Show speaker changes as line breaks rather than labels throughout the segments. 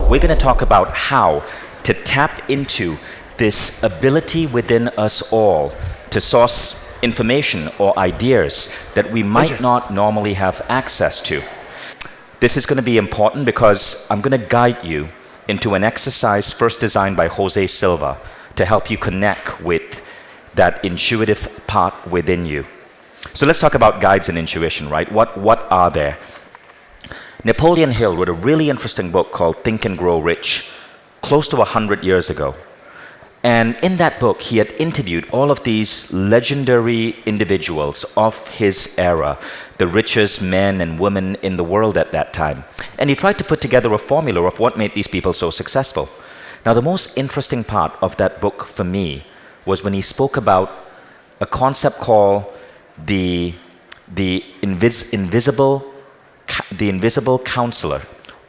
we're going to talk about how to tap into this ability within us all to source information or ideas that we might not normally have access to. This is going to be important because I'm going to guide you into an exercise first designed by Jose Silva to help you connect with that intuitive part within you. So let's talk about guides and intuition, right? What are there? Napoleon Hill wrote a really interesting book called Think and Grow Rich, close to 100 years ago. And in that book, he had interviewed all of these legendary individuals of his era, the richest men and women in the world at that time. And he tried to put together a formula of what made these people so successful. Now, the most interesting part of that book for me was when he spoke about a concept called the invisible counselor,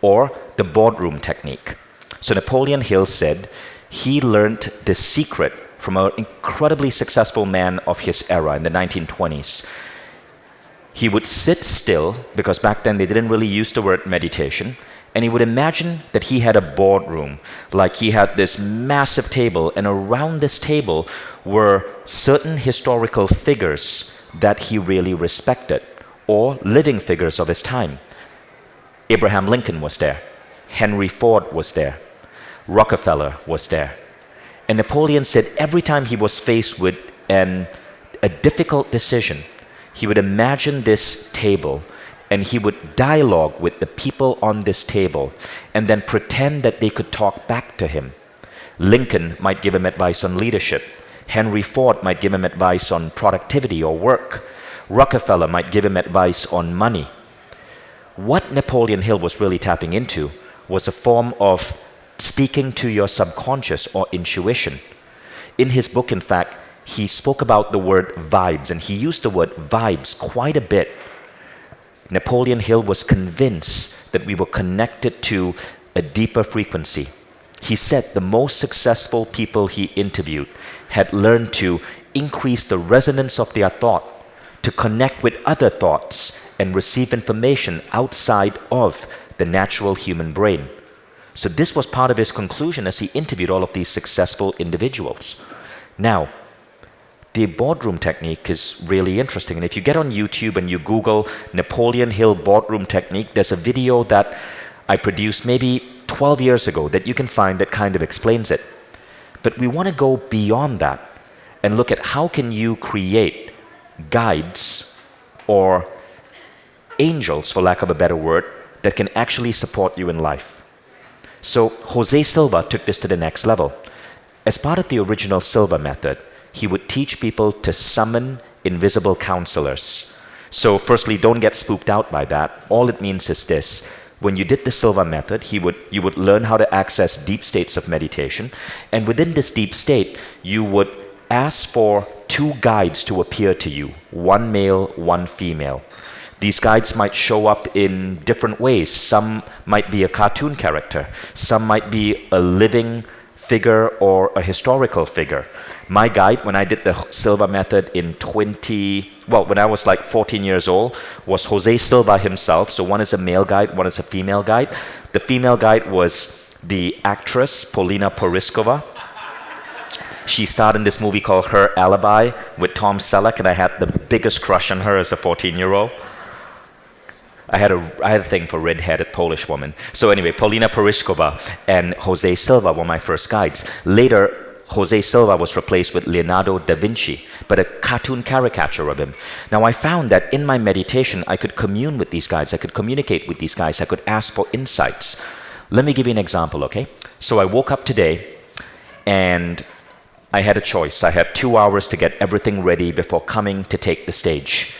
or the boardroom technique. So Napoleon Hill said he learned the secret from an incredibly successful man of his era in the 1920s. He would sit still, because back then they didn't really use the word meditation, and he would imagine that he had a boardroom, like he had this massive table, and around this table were certain historical figures that he really respected, or living figures of his time. Abraham Lincoln was there. Henry Ford was there. Rockefeller was there. And Napoleon said every time he was faced with a difficult decision, he would imagine this table and he would dialogue with the people on this table and then pretend that they could talk back to him. Lincoln might give him advice on leadership. Henry Ford might give him advice on productivity or work. Rockefeller might give him advice on money. What Napoleon Hill was really tapping into was a form of speaking to your subconscious or intuition. In his book, in fact, he spoke about the word vibes, and he used the word vibes quite a bit. Napoleon Hill was convinced that we were connected to a deeper frequency. He said the most successful people he interviewed had learned to increase the resonance of their thought, to connect with other thoughts and receive information outside of the natural human brain. So this was part of his conclusion as he interviewed all of these successful individuals. Now, the boardroom technique is really interesting. And if you get on YouTube and you Google Napoleon Hill boardroom technique, there's a video that I produced maybe 12 years ago that you can find that kind of explains it. But we want to go beyond that and look at how can you create guides or angels, for lack of a better word, that can actually support you in life. So Jose Silva took this to the next level. As part of the original Silva method, he would teach people to summon invisible counselors. So firstly, don't get spooked out by that. All it means is this. When you did the Silva method, you would learn how to access deep states of meditation. And within this deep state, you would ask for two guides to appear to you, one male, one female. These guides might show up in different ways. Some might be a cartoon character. Some might be a living figure or a historical figure. My guide, when I did the Silva method when I was like 14 years old, was Jose Silva himself. So one is a male guide, one is a female guide. The female guide was the actress Polina Poriskova. She starred in this movie called Her Alibi with Tom Selleck, and I had the biggest crush on her as a 14-year-old. I had a thing for red-headed Polish woman. So anyway, Polina Poriskova and Jose Silva were my first guides. Later, Jose Silva was replaced with Leonardo da Vinci, but a cartoon caricature of him. Now I found that in my meditation, I could commune with these guys, I could communicate with these guys, I could ask for insights. Let me give you an example, okay? So I woke up today and I had a choice. I had 2 hours to get everything ready before coming to take the stage.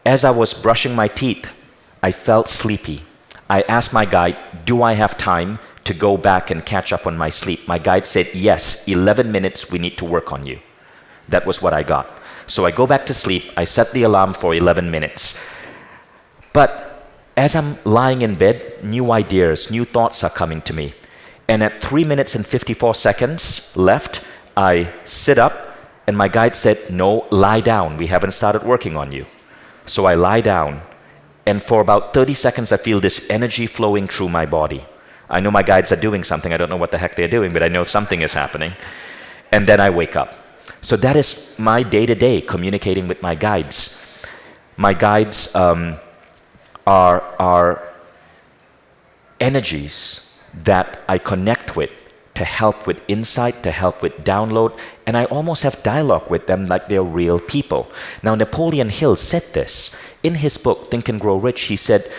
As I was brushing my teeth, I felt sleepy. I asked my guide, do I have time to go back and catch up on my sleep? My guide said, yes, 11 minutes, we need to work on you. That was what I got. So I go back to sleep, I set the alarm for 11 minutes. But as I'm lying in bed, new ideas, new thoughts are coming to me. And at 3 minutes and 54 seconds left, I sit up and my guide said, no, lie down, we haven't started working on you. So I lie down. And for about 30 seconds, I feel this energy flowing through my body. I know my guides are doing something. I don't know what the heck they're doing, but I know something is happening. And then I wake up. So that is my day-to-day communicating with my guides. My guides are energies that I connect with to help with insight, to help with download, and I almost have dialogue with them like they're real people. Now, Napoleon Hill said this. In his book, Think and Grow Rich, he said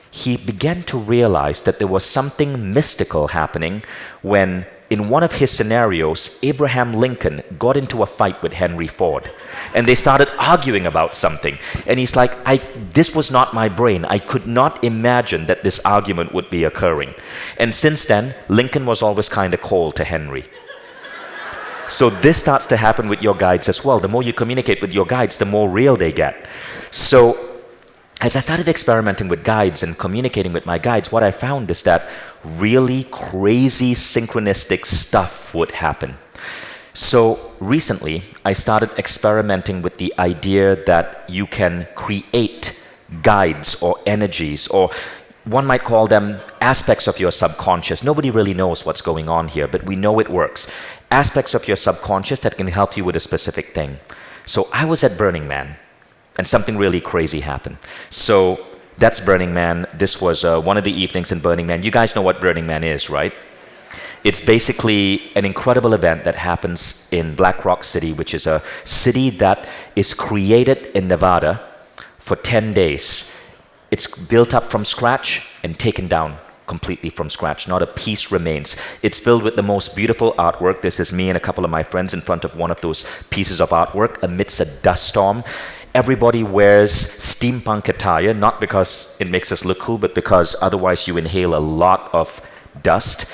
he began to realize that there was something mystical happening when, in one of his scenarios, Abraham Lincoln got into a fight with Henry Ford. And they started arguing about something. And he's like, this was not my brain. I could not imagine that this argument would be occurring. And since then, Lincoln was always kind of cold to Henry. So this starts to happen with your guides as well. The more you communicate with your guides, the more real they get. So as I started experimenting with guides and communicating with my guides, what I found is that really crazy synchronistic stuff would happen. So recently, I started experimenting with the idea that you can create guides or energies, or one might call them aspects of your subconscious. Nobody really knows what's going on here, but we know it works. Aspects of your subconscious that can help you with a specific thing. So I was at Burning Man, and something really crazy happened. So that's Burning Man. This was one of the evenings in Burning Man. You guys know what Burning Man is, right? It's basically an incredible event that happens in Black Rock City, which is a city that is created in Nevada for 10 days. It's built up from scratch and taken down completely from scratch. Not a piece remains. It's filled with the most beautiful artwork. This is me and a couple of my friends in front of one of those pieces of artwork amidst a dust storm. Everybody wears steampunk attire, not because it makes us look cool, but because otherwise you inhale a lot of dust.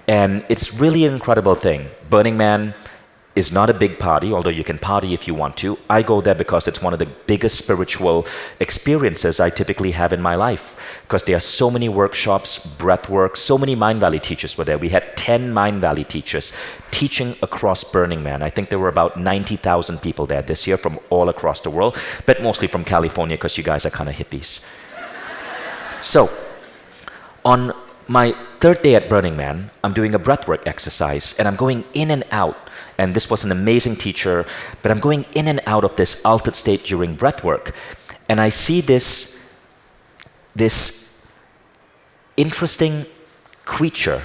And it's really an incredible thing. Burning Man is not a big party, although you can party if you want to. I go there because it's one of the biggest spiritual experiences I typically have in my life, because there are so many workshops, breath work, so many Mindvalley teachers were there. We had 10 Mindvalley teachers teaching across Burning Man. I think there were about 90,000 people there this year from all across the world, but mostly from California because you guys are kind of hippies. So, on my third day at Burning Man, I'm doing a breathwork exercise, and I'm going in and out. And this was an amazing teacher, but I'm going in and out of this altered state during breathwork. And I see this interesting creature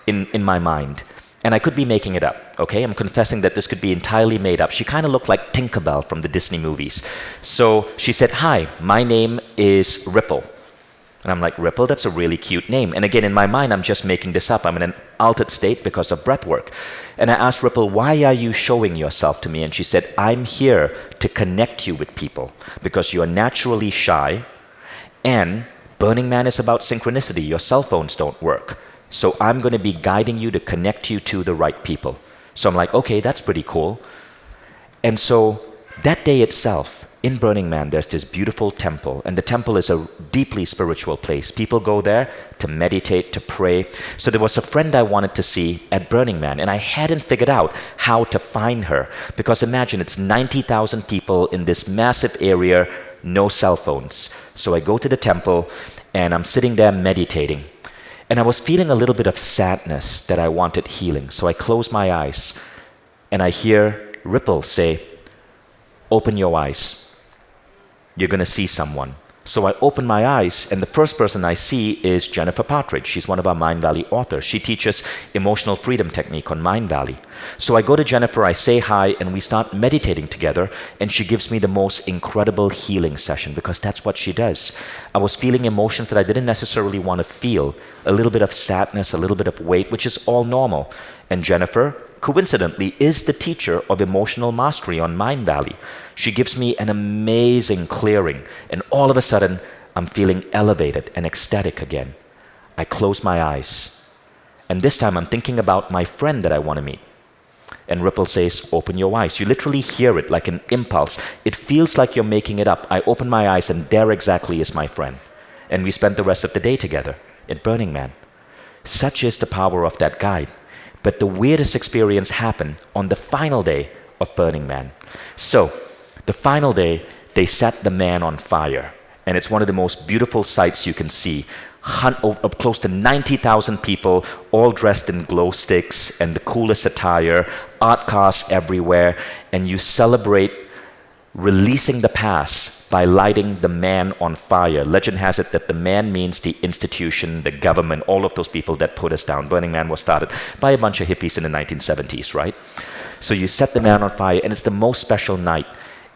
in my mind. And I could be making it up, okay? I'm confessing that this could be entirely made up. She kind of looked like Tinkerbell from the Disney movies. So she said, "Hi, my name is Ripple." And I'm like, "Ripple, that's a really cute name." And again, in my mind, I'm just making this up. I'm in an altered state because of breath work. And I asked Ripple, "Why are you showing yourself to me?" And she said, "I'm here to connect you with people because you are naturally shy, and Burning Man is about synchronicity. Your cell phones don't work. So I'm going to be guiding you to connect you to the right people." So I'm like, okay, that's pretty cool. And so that day itself, in Burning Man, there's this beautiful temple, and the temple is a deeply spiritual place. People go there to meditate, to pray. So there was a friend I wanted to see at Burning Man, and I hadn't figured out how to find her, because imagine it's 90,000 people in this massive area, no cell phones. So I go to the temple, and I'm sitting there meditating, and I was feeling a little bit of sadness that I wanted healing. So I close my eyes, and I hear Ripple say, "Open your eyes. You're going to see someone." So I open my eyes, and the first person I see is Jennifer Partridge. She's one of our Mindvalley authors. She teaches emotional freedom technique on Mindvalley. So I go to Jennifer, I say hi, and we start meditating together, and she gives me the most incredible healing session, because that's what she does. I was feeling emotions that I didn't necessarily want to feel, a little bit of sadness, a little bit of weight, which is all normal. And Jennifer, coincidentally, is the teacher of emotional mastery on Mindvalley. She gives me an amazing clearing, and all of a sudden, I'm feeling elevated and ecstatic again. I close my eyes, and this time I'm thinking about my friend that I want to meet. And Ripple says, "Open your eyes." You literally hear it like an impulse. It feels like you're making it up. I open my eyes, and there exactly is my friend. And we spent the rest of the day together at Burning Man. Such is the power of that guide. But the weirdest experience happened on the final day of Burning Man. So, the final day, they set the man on fire. And it's one of the most beautiful sights you can see. close to 90,000 people, all dressed in glow sticks and the coolest attire, art cars everywhere, and you celebrate releasing the past by lighting the man on fire. Legend has it that the man means the institution, the government, all of those people that put us down. Burning Man was started by a bunch of hippies in the 1970s, right? So you set the man on fire, and it's the most special night.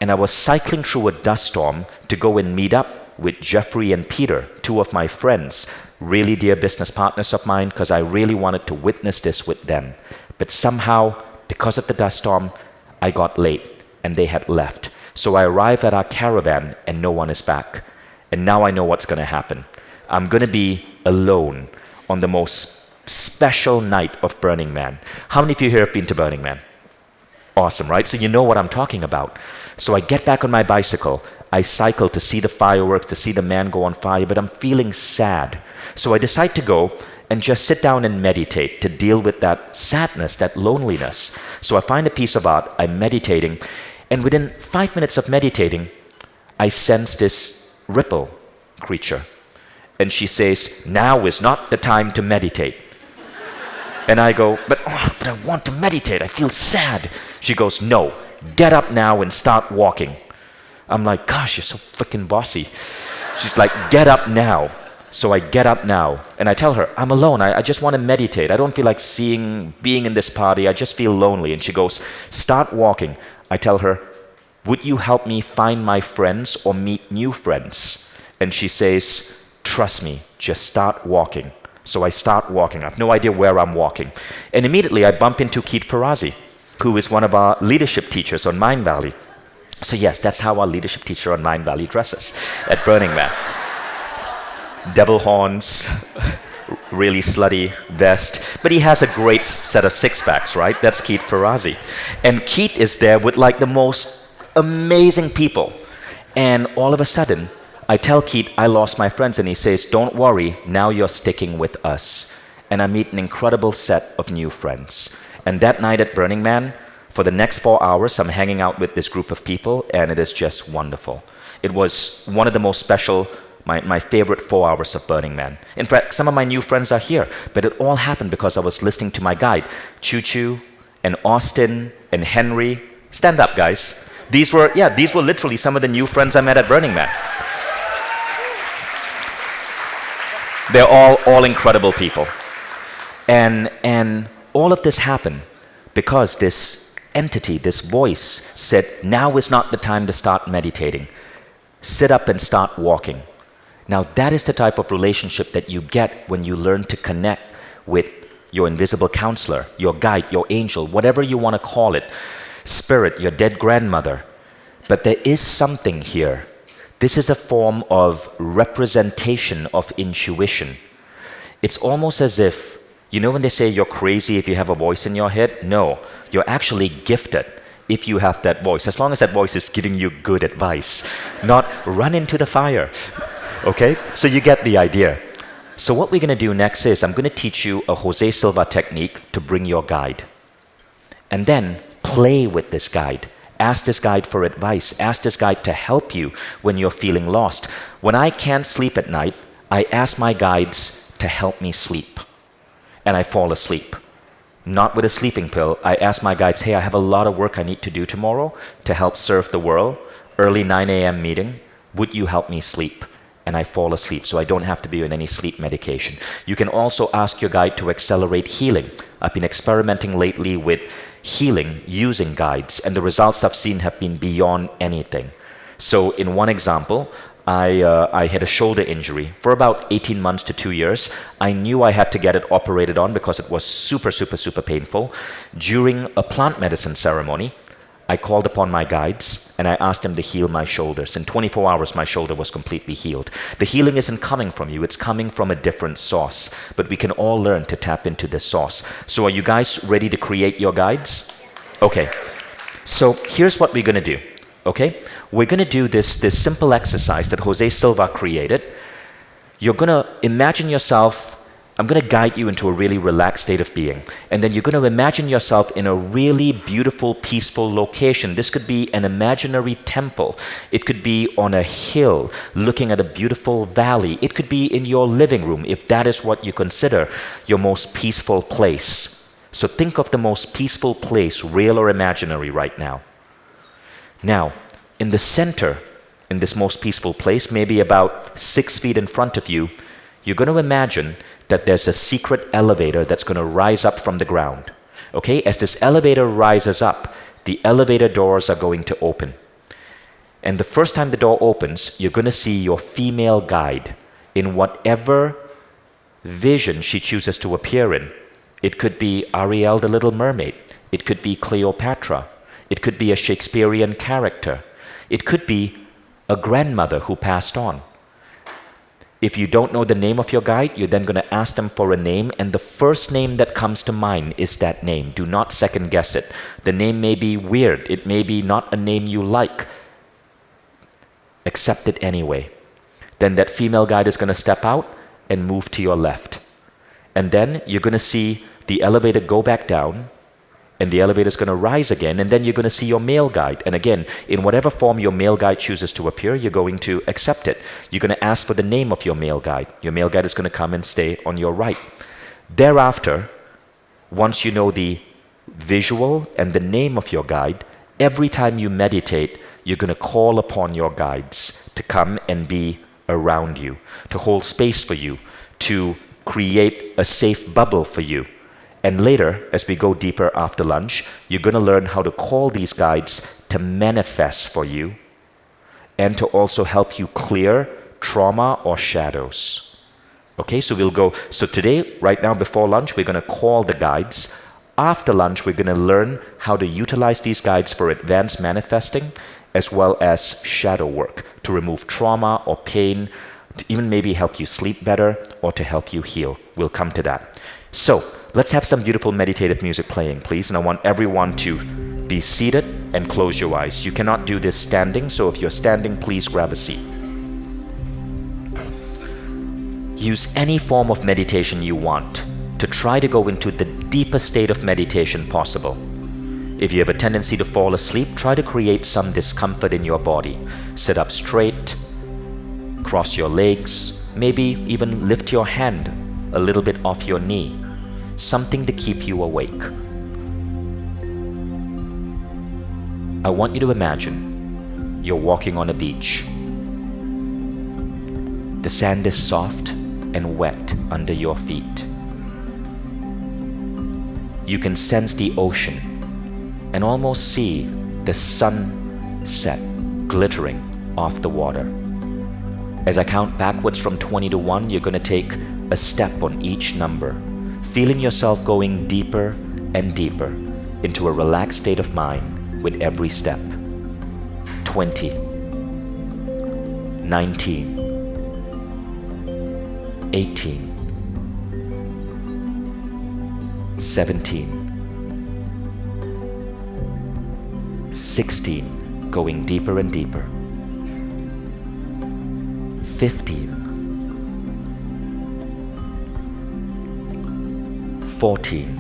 And I was cycling through a dust storm to go and meet up with Jeffrey and Peter, two of my friends, really dear business partners of mine, because I really wanted to witness this with them. But somehow, because of the dust storm, I got late, and they had left. So I arrived at our caravan, and no one is back. And now I know what's going to happen. I'm going to be alone on the most special night of Burning Man. How many of you here have been to Burning Man? Awesome, right? So you know what I'm talking about. So I get back on my bicycle. I cycle to see the fireworks, to see the man go on fire, but I'm feeling sad. So I decide to go and just sit down and meditate to deal with that sadness, that loneliness. So I find a piece of art, I'm meditating, and within 5 minutes of meditating, I sense this ripple creature. And she says, "Now is not the time to meditate." And I go, but I want to meditate, I feel sad. She goes, "No, get up now and start walking." I'm like, "Gosh, you're so freaking bossy." She's like, "Get up now." So I get up now, and I tell her, "I'm alone, I just want to meditate. I don't feel like being in this party, I just feel lonely." And she goes, "Start walking." I tell her, "Would you help me find my friends or meet new friends?" And she says, "Trust me, just start walking." So I start walking. I have no idea where I'm walking. And immediately I bump into Keith Farazi, who is one of our leadership teachers on Mindvalley. So yes, that's how our leadership teacher on Mindvalley dresses at Burning Man. Devil horns, really slutty vest, but he has a great set of six-packs, right? That's Keith Farazi. And Keith is there with like the most amazing people. And all of a sudden, I tell Keith I lost my friends, and he says, "Don't worry, now you're sticking with us." And I meet an incredible set of new friends. And that night at Burning Man, for the next 4 hours, I'm hanging out with this group of people, and it is just wonderful. It was one of the most special, my favorite 4 hours of Burning Man. In fact, some of my new friends are here, but it all happened because I was listening to my guide, Choo Choo and Austin and Henry. Stand up, guys. These were literally some of the new friends I met at Burning Man. They're all incredible people. And all of this happened because this entity, this voice said, "Now is not the time to start meditating. Sit up and start walking." Now that is the type of relationship that you get when you learn to connect with your invisible counselor, your guide, your angel, whatever you want to call it, spirit, your dead grandmother. But there is something here. This is a form of representation of intuition. It's almost as if, you know when they say you're crazy if you have a voice in your head? No, you're actually gifted if you have that voice, as long as that voice is giving you good advice, not run into the fire. Okay? So you get the idea. So what we're going to do next is I'm going to teach you a Jose Silva technique to bring your guide. And then play with this guide. Ask this guide for advice. Ask this guide to help you when you're feeling lost. When I can't sleep at night, I ask my guides to help me sleep. And I fall asleep. Not with a sleeping pill. I ask my guides, "Hey, I have a lot of work I need to do tomorrow to help serve the world. Early 9 a.m. meeting. Would you help me sleep?" And I fall asleep, so I don't have to be on any sleep medication. You can also ask your guide to accelerate healing. I've been experimenting lately with healing using guides, and the results I've seen have been beyond anything. So in one example, I had a shoulder injury. For about 18 months to 2 years, I knew I had to get it operated on because it was super, super, super painful. During a plant medicine ceremony, I called upon my guides and I asked them to heal my shoulders. In 24 hours, my shoulder was completely healed. The healing isn't coming from you, it's coming from a different source. But we can all learn to tap into this source. So are you guys ready to create your guides? Okay. So here's what we're going to do. Okay? We're going to do this simple exercise that Jose Silva created. You're going to imagine yourself I'm going to guide you into a really relaxed state of being. And then you're going to imagine yourself in a really beautiful, peaceful location. This could be an imaginary temple. It could be on a hill looking at a beautiful valley. It could be in your living room, if that is what you consider your most peaceful place. So think of the most peaceful place, real or imaginary, right now. Now, in the center, in this most peaceful place, maybe about 6 feet in front of you, you're going to imagine that there's a secret elevator that's going to rise up from the ground. Okay? As this elevator rises up, the elevator doors are going to open. And the first time the door opens, you're going to see your female guide in whatever vision she chooses to appear in. It could be Ariel the Little Mermaid. It could be Cleopatra. It could be a Shakespearean character. It could be a grandmother who passed on. If you don't know the name of your guide, you're then going to ask them for a name, and the first name that comes to mind is that name. Do not second guess it. The name may be weird. It may be not a name you like. Accept it anyway. Then that female guide is going to step out and move to your left. And then you're going to see the elevator go back down, and the elevator is going to rise again, and then you're going to see your male guide. And again, in whatever form your male guide chooses to appear, you're going to accept it. You're going to ask for the name of your male guide. Your male guide is going to come and stay on your right. Thereafter, once you know the visual and the name of your guide, every time you meditate, you're going to call upon your guides to come and be around you, to hold space for you, to create a safe bubble for you. And later, as we go deeper after lunch, you're going to learn how to call these guides to manifest for you and to also help you clear trauma or shadows. Okay, so so today, right now before lunch, we're going to call the guides. After lunch, we're going to learn how to utilize these guides for advanced manifesting as well as shadow work to remove trauma or pain, to even maybe help you sleep better or to help you heal. We'll come to that. So, let's have some beautiful meditative music playing, please. And I want everyone to be seated and close your eyes. You cannot do this standing, so if you're standing, please grab a seat. Use any form of meditation you want to try to go into the deepest state of meditation possible. If you have a tendency to fall asleep, try to create some discomfort in your body. Sit up straight, cross your legs, maybe even lift your hand a little bit off your knee. Something to keep you awake. I want you to imagine you're walking on a beach. The sand is soft and wet under your feet. You can sense the ocean and almost see the sunset glittering off the water. As I count backwards from 20 to 1, you're going to take a step on each number, feeling yourself going deeper and deeper into a relaxed state of mind with every step. 20, 19, 18, 17, 16, going deeper and deeper. 15, 14,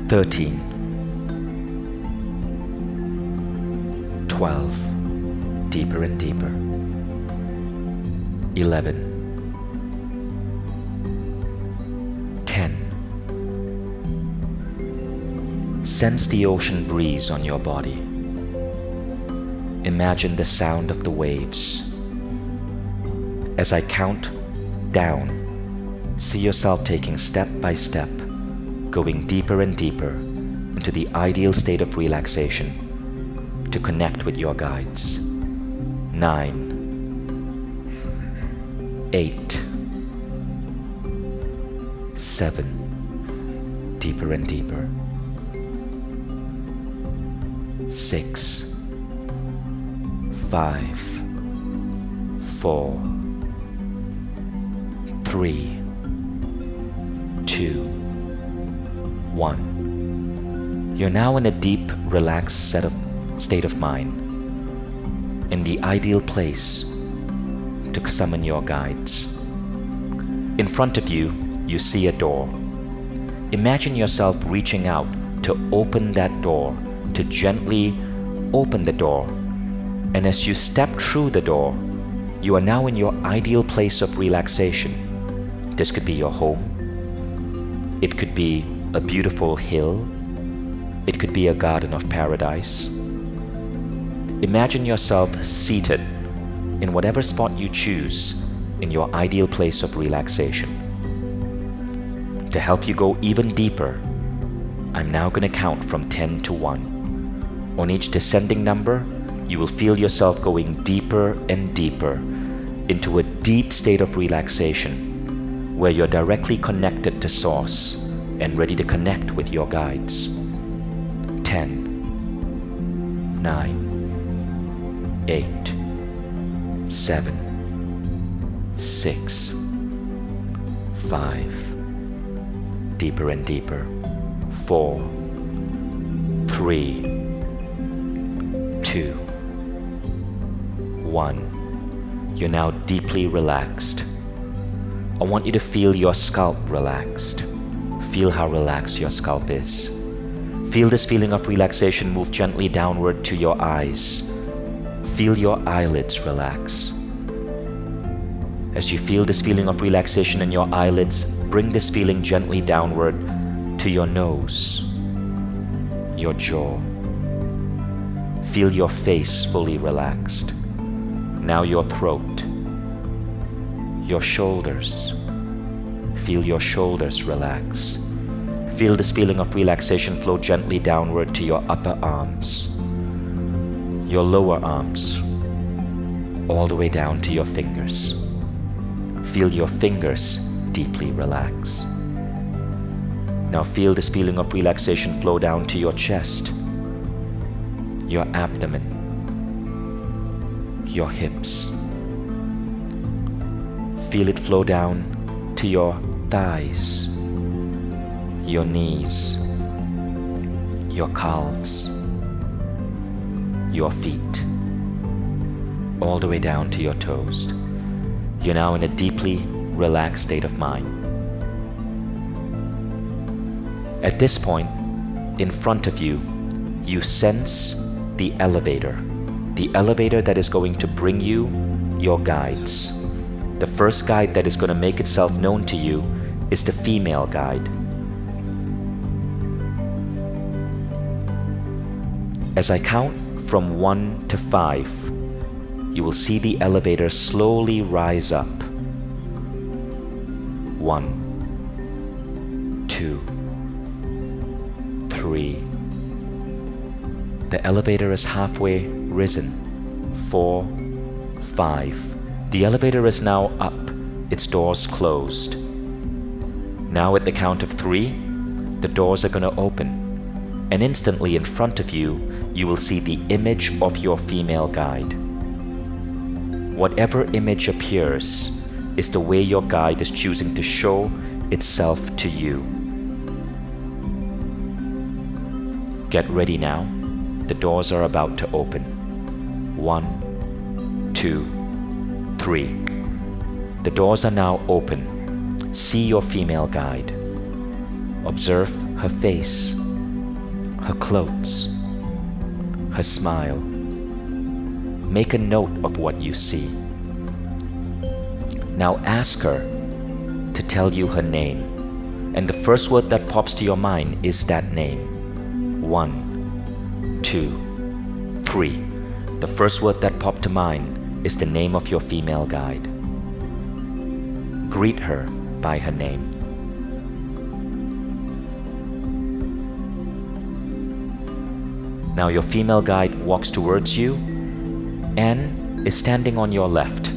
13, 12, deeper and deeper. 11, 10. Sense the ocean breeze on your body. Imagine the sound of the waves. As I count down, see yourself taking step by step, going deeper and deeper into the ideal state of relaxation to connect with your guides. 9, 8, 7, deeper and deeper. 6, 5, 4, 3, 2, 1. You're now in a deep, relaxed state of mind, in the ideal place to summon your guides. In front of you, you see a door. Imagine yourself reaching out to open that door, to gently open the door. And as you step through the door, you are now in your ideal place of relaxation. This could be your home. It could be a beautiful hill. It could be a garden of paradise. Imagine yourself seated in whatever spot you choose in your ideal place of relaxation. To help you go even deeper, I'm now going to count from 10 to 1. On each descending number, you will feel yourself going deeper and deeper into a deep state of relaxation where you're directly connected to Source and ready to connect with your guides. 10, 9, 8, 7, 6, 5, deeper and deeper, 4, 3, 2, 1. You're now deeply relaxed. I want you to feel your scalp relaxed. Feel how relaxed your scalp is. Feel this feeling of relaxation move gently downward to your eyes. Feel your eyelids relax. As you feel this feeling of relaxation in your eyelids, bring this feeling gently downward to your nose, your jaw. Feel your face fully relaxed. Now your throat, your shoulders. Feel your shoulders relax. Feel this feeling of relaxation flow gently downward to your upper arms, your lower arms, all the way down to your fingers. Feel your fingers deeply relax. Now feel this feeling of relaxation flow down to your chest, your abdomen, your hips. Feel it flow down to your thighs, your knees, your calves, your feet, all the way down to your toes. You're now in a deeply relaxed state of mind. At this point, in front of you, you sense the elevator that is going to bring you your guides. The first guide that is going to make itself known to you is the female guide. As I count from 1 to 5, you will see the elevator slowly rise up. 1, 2, 3. The elevator is halfway risen. 4, 5. The elevator is now up, its doors closed. Now at the count of 3, the doors are going to open. And instantly in front of you, you will see the image of your female guide. Whatever image appears is the way your guide is choosing to show itself to you. Get ready now. The doors are about to open. 1, 2, 3. The doors are now open. See your female guide. Observe her face, her clothes, her smile. Make a note of what you see. Now ask her to tell you her name, and the first word that pops to your mind is that name. 1, 2, 3. The first word that popped to mind is the name of your female guide. Greet her by her name. Now your female guide walks towards you and is standing on your left,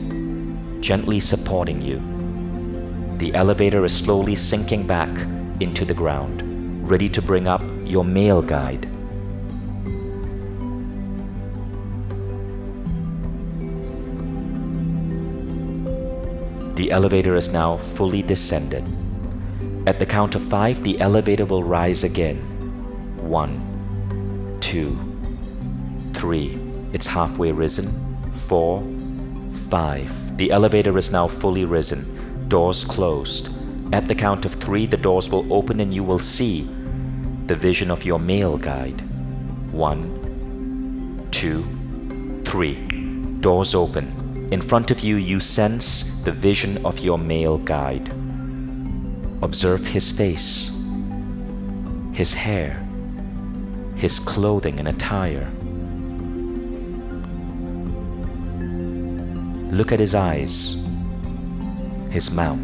gently supporting you. The elevator is slowly sinking back into the ground, ready to bring up your male guide. The elevator is now fully descended. At the count of 5, the elevator will rise again. 1, 2, 3. It's halfway risen. 4, 5. The elevator is now fully risen, doors closed. At the count of 3, the doors will open and you will see the vision of your male guide. 1, 2, 3. Doors open. In front of you, you sense the vision of your male guide. Observe his face, his hair, his clothing and attire. Look at his eyes, his mouth,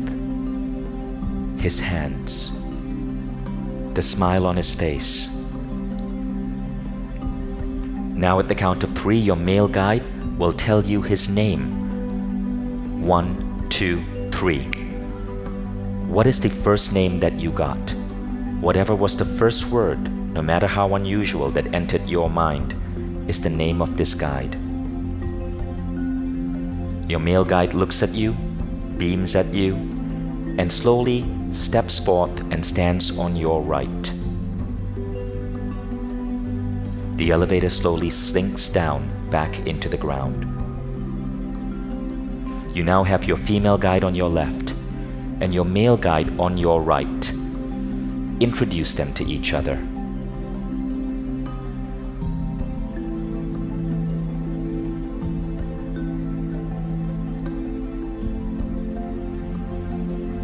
his hands, the smile on his face. Now at the count of 3, your male guide will tell you his name. 1, 2, 3. What is the first name that you got? Whatever was the first word, no matter how unusual, that entered your mind, is the name of this guide. Your male guide looks at you, beams at you, and slowly steps forth and stands on your right. The elevator slowly sinks down back into the ground. You now have your female guide on your left and your male guide on your right. Introduce them to each other.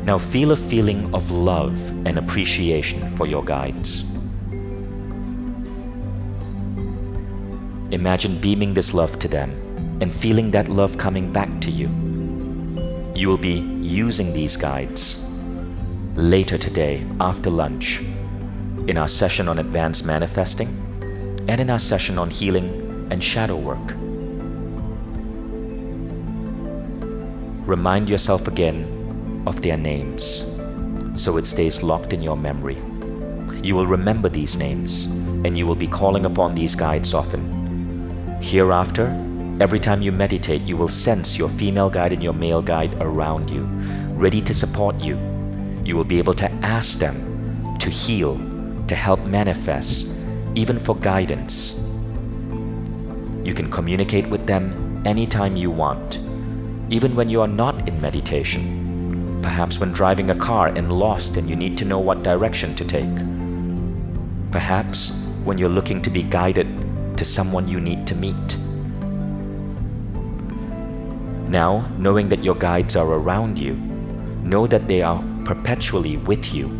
Now feel a feeling of love and appreciation for your guides. Imagine beaming this love to them and feeling that love coming back to you. You will be using these guides later today after lunch in our session on advanced manifesting and in our session on healing and shadow work. Remind yourself again of their names so it stays locked in your memory. You will remember these names and you will be calling upon these guides often. Hereafter, every time you meditate, you will sense your female guide and your male guide around you, ready to support you. You will be able to ask them to heal, to help manifest, even for guidance. You can communicate with them anytime you want, even when you are not in meditation. Perhaps when driving a car and lost and you need to know what direction to take. Perhaps when you're looking to be guided to someone you need to meet. Now, knowing that your guides are around you, know that they are perpetually with you.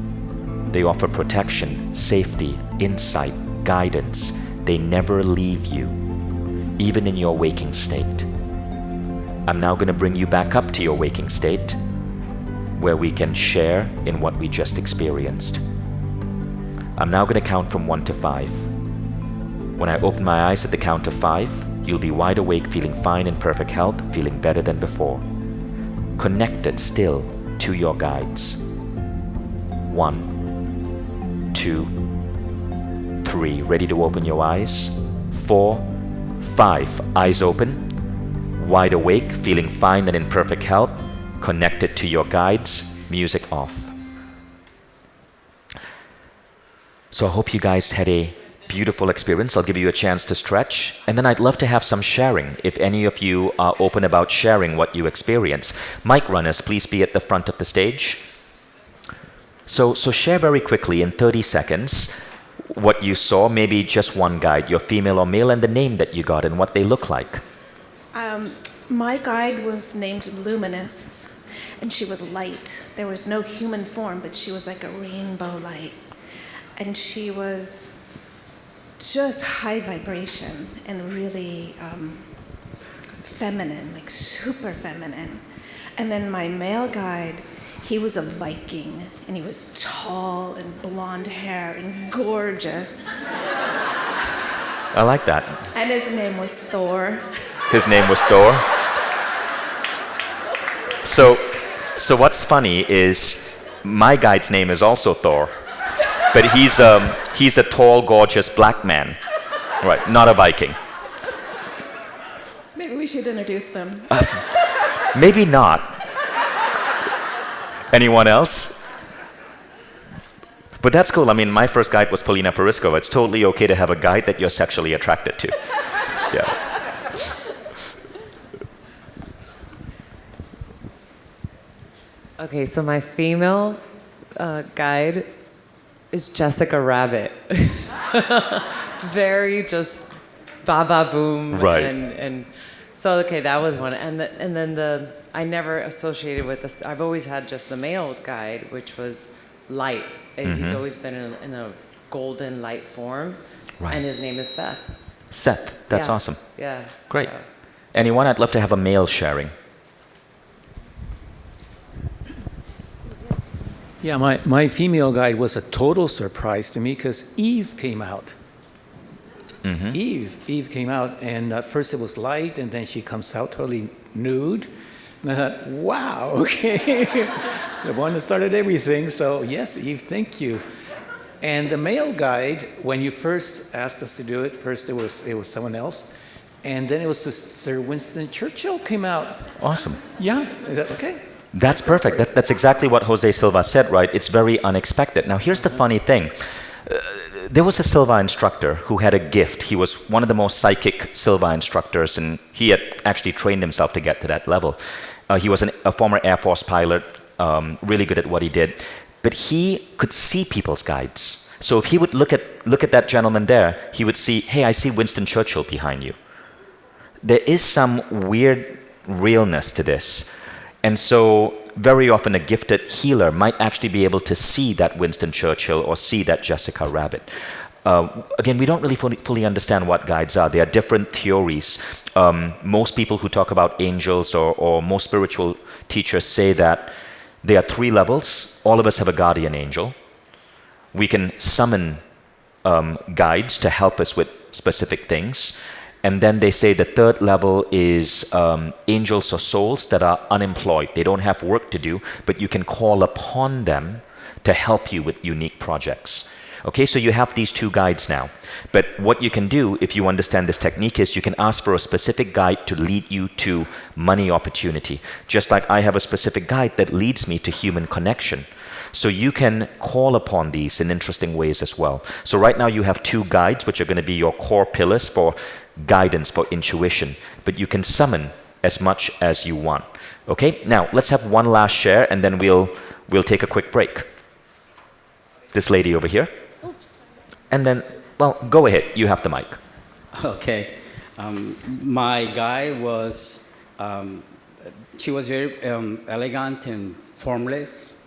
They offer protection, safety, insight, guidance. They never leave you, even in your waking state. I'm now going to bring you back up to your waking state, where we can share in what we just experienced. I'm now going to count from 1 to 5. When I open my eyes at the count of 5, you'll be wide awake, feeling fine in perfect health, feeling better than before. Connected still to your guides. 1, 2, 3. Ready to open your eyes? 4, 5. Eyes open, wide awake, feeling fine and in perfect health, connected to your guides, music off. So I hope you guys had a beautiful experience. I'll give you a chance to stretch, and then I'd love to have some sharing. If any of you are open about sharing what you experience, mic runners, please be at the front of the stage. So share very quickly in 30 seconds what you saw, maybe just one guide, your female or male, and the name that you got and what they look like.
My guide was named Luminous, and she was light. There was no human form, but she was like a rainbow light. And she was just high vibration and really feminine, like super feminine. And then my male guide, he was a Viking, and he was tall and blonde hair and gorgeous.
I like that.
And his name was Thor.
His name was Thor. So what's funny is my guide's name is also Thor, but he's a tall, gorgeous black man, right? Not a Viking.
Maybe we should introduce them.
Maybe not. Anyone else? But that's cool. I mean, my first guide was Polina Periskova. It's totally okay to have a guide that you're sexually attracted to. Yeah.
Okay, so my female guide is Jessica Rabbit. Very just ba boom.
Right.
And so okay, that was one. And then I never associated with this. I've always had just the male guide, which was light. And he's always been in a golden light form.
Right.
And his name is Seth.
Seth, that's
Yeah.
awesome.
Yeah.
Great.
so-
Anyone? I'd love to have a male sharing.
Yeah, my female guide was a total surprise to me because Eve came out. Eve came out, and at first it was light, and then she comes out totally nude. And I thought, wow, okay. The one that started everything, so yes, Eve, thank you. And the male guide, when you first asked us to do it, first it was someone else, and then it was Sir Winston Churchill came out.
Awesome.
Yeah, is that okay?
That's perfect. That's exactly what Jose Silva said, right? It's very unexpected. Now, here's the funny thing. There was a Silva instructor who had a gift. He was one of the most psychic Silva instructors, and he had actually trained himself to get to that level. He was a former Air Force pilot, really good at what he did. But he could see people's guides. So if he would look at that gentleman there, he would see, hey, I see Winston Churchill behind you. There is some weird realness to this. And so very often a gifted healer might actually be able to see that Winston Churchill or see that Jessica Rabbit. Again, we don't really fully understand what guides are. There are different theories. Most people who talk about angels or most spiritual teachers say that there are 3 levels. All of us have a guardian angel. We can summon guides to help us with specific things. And then they say the 3rd level is angels or souls that are unemployed. They don't have work to do, but you can call upon them to help you with unique projects. Okay, so you have these 2 guides now. But what you can do, if you understand this technique, is you can ask for a specific guide to lead you to money opportunity. Just like I have a specific guide that leads me to human connection. So you can call upon these in interesting ways as well. So right now you have 2 guides, which are going to be your core pillars for guidance, for intuition. But you can summon as much as you want. Okay, now let's have one last share, and then we'll take a quick break. This lady over here.
Oops.
And then, well, go ahead. You have the mic.
Okay. My guy was, she was very elegant and formless,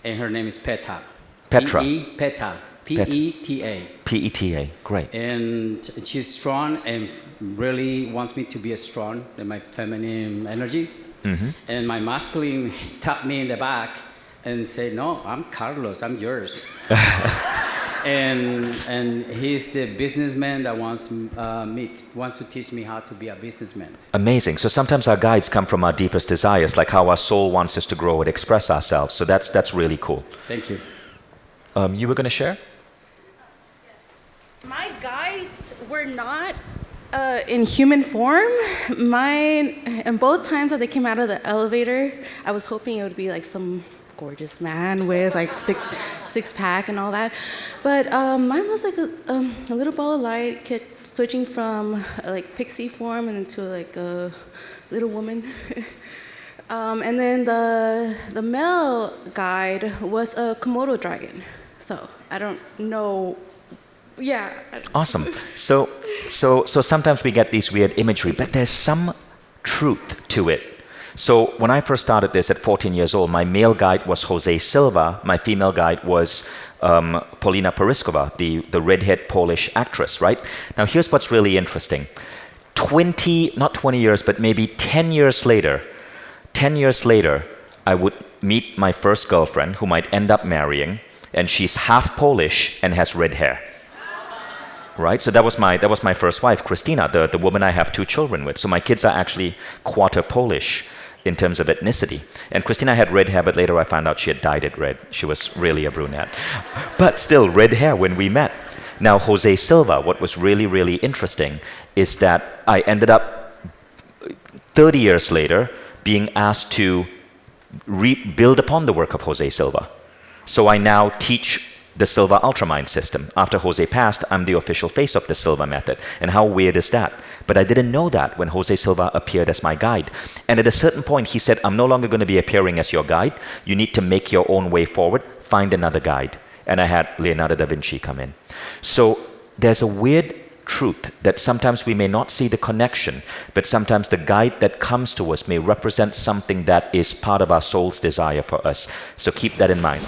and her name is Peta.
Petra.
Peta. P-E-T-A.
P-E-T-A. Great.
And she's strong and really wants me to be strong in my feminine energy. And my masculine tapped me in the back and said, no, I'm Carlos, I'm yours. and he's the businessman that wants to teach me how to be a businessman.
Amazing. So sometimes our guides come from our deepest desires, like how our soul wants us to grow and express ourselves. So that's really cool.
Thank you.
You were going to share?
My guides were not in human form. And both times that they came out of the elevator, I was hoping it would be like some gorgeous man with like six pack and all that. But mine was like a little ball of light, kept switching from like pixie form and into like a little woman. And then the male guide was a Komodo dragon. So I don't know. Yeah.
Awesome. So sometimes we get these weird imagery, but there's some truth to it. So when I first started this at 14 years old, my male guide was Jose Silva. My female guide was Polina Poriskova, the redhead Polish actress, right? Now here's what's really interesting. Not 20 years, but maybe 10 years later, I would meet my first girlfriend, whom I'd end up marrying, and she's half Polish and has red hair. Right? So that was my first wife, Christina, the woman I have 2 children with. So my kids are actually quarter Polish in terms of ethnicity. And Christina had red hair, but later I found out she had dyed it red. She was really a brunette. But still, red hair when we met. Now, Jose Silva, what was really, really interesting is that I ended up 30 years later being asked to build upon the work of Jose Silva. So I now teach the Silva Ultramind system. After Jose passed, I'm the official face of the Silva method. And how weird is that? But I didn't know that when Jose Silva appeared as my guide. And at a certain point, he said, I'm no longer going to be appearing as your guide. You need to make your own way forward. Find another guide. And I had Leonardo da Vinci come in. So there's a weird truth that sometimes we may not see the connection, but sometimes the guide that comes to us may represent something that is part of our soul's desire for us. So keep that in mind.